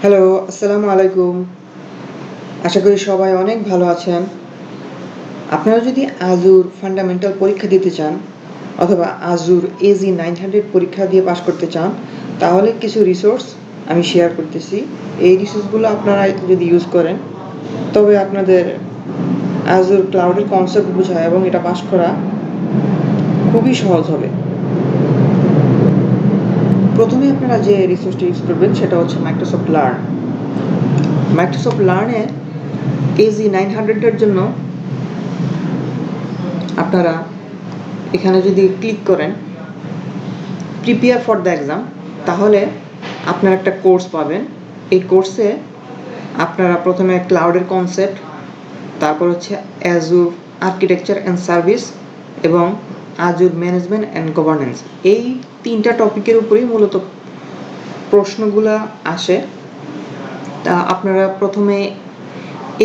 Hello, আসসালামু আলাইকুম। আশা করি সবাই অনেক ভালো আছেন। আপনারা যদি আজুর ফান্ডামেন্টাল পরীক্ষা দিতে চান অথবা আজুর AZ 900 পরীক্ষা দিয়ে পাস করতে চান, তাহলে কিছু রিসোর্স আমি শেয়ার করতেছি। এই রিসোর্সগুলো আপনারা যদি ইউজ করেন, তবে আপনাদের আজুর ক্লাউডের কনসেপ্ট বোঝা এবং এটা পাস করা খুবই সহজ হবে। প্রথমে আপনারা যে রিসোর্সটি ইউজ করবেন সেটা হচ্ছে মাইক্রোসফট লার্ন। মাইক্রোসফট লার্নে AZ 900-এর জন্য আপনারা এখানে যদি ক্লিক করেন প্রিপেয়ার ফর দ্য এক্সাম, তাহলে আপনারা একটা কোর্স পাবেন। এই কোর্সে আপনারা প্রথমে ক্লাউডের কনসেপ্ট, তারপর হচ্ছে অ্যাজুর আর্কিটেকচার অ্যান্ড সার্ভিস এবং আজুর ম্যানেজমেন্ট অ্যান্ড গভর্নেন্স, এই তিনটা টপিকের উপরেই মূলত প্রশ্নগুলো আসে। তা আপনারা প্রথমে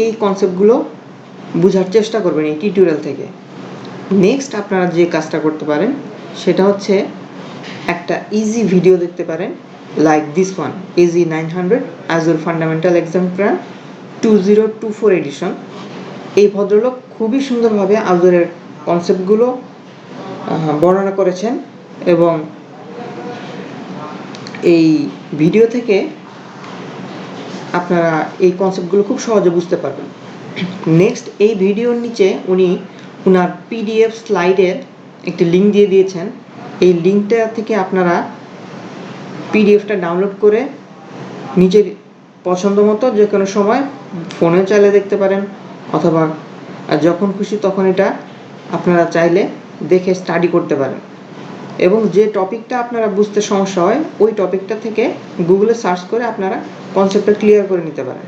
এই কনসেপ্টগুলো বোঝার চেষ্টা করবেন এই টিউটোরিয়াল থেকে। নেক্সট আপনারা যে কাজটা করতে পারেন সেটা হচ্ছে একটা ইজি ভিডিও দেখতে পারেন, like this one, AZ 900 Azure fundamental exam plan 2024 edition. এই ভদ্রলোক খুবই সুন্দরভাবে আজুরের কনসেপ্টগুলো বর্ণনা করেছেন এবং এই ভিডিও থেকে আপনারা এই কনসেপ্টগুলো খুব সহজে বুঝতে পারবেন। নেক্সট এই ভিডিওর নিচে উনি ওনার PDF স্লাইডের একটি লিঙ্ক দিয়ে দিয়েছেন। এই লিঙ্কটা থেকে আপনারা PDFটা ডাউনলোড করে নিজের পছন্দ মতো যে কোনো সময় ফোনে চাইলে দেখতে পারেন, অথবা যখন খুশি তখন এটা আপনারা চাইলে দেখে স্টাডি করতে পারেন। এবং যে টপিকটা আপনারা বুঝতে সমস্যা হয় ওই টপিকটা থেকে গুগলে সার্চ করে আপনারা কনসেপ্টটা ক্লিয়ার করে নিতে পারেন।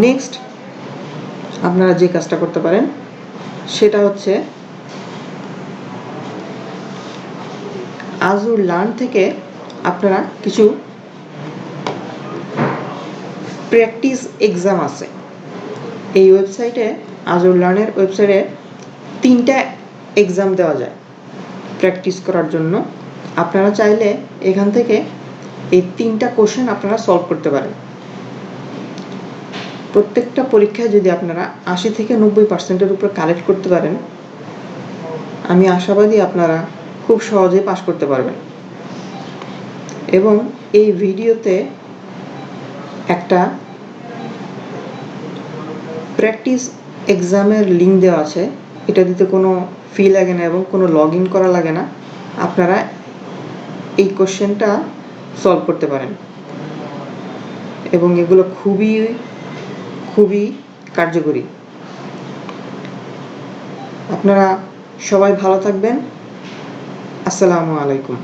নেক্সট আপনারা যে কাজটা করতে পারেন সেটা হচ্ছে আজুর লার্ন থেকে আপনারা কিছু প্র্যাকটিস এক্সাম আছে। এই ওয়েবসাইটে, আজুর লার্নের ওয়েবসাইটে 3টা এক্সাম দেওয়া যায় প্র্যাকটিস করার জন্য। আপনারা চাইলে এখান থেকে এই 3টা কোশ্চেন আপনারা সলভ করতে পারেন। প্রত্যেকটা পরীক্ষায় যদি আপনারা 80 থেকে 90%-এর উপর কালেক্ট করতে পারেন, আমি আশাবাদী আপনারা খুব সহজে পাস করতে পারবেন। এবং এই ভিডিওতে একটা প্র্যাকটিস এক্সামের লিঙ্ক দেওয়া আছে। এটা দিতে কোনো ফি লাগে না এবং কোনো লগ ইন করা লাগে না। আপনারা এই কোশ্চেনটা সলভ করতে পারেন এবং এগুলো খুবই কার্যকরী। আপনারা সবাই ভালো থাকবেন। আসসালামু আলাইকুম।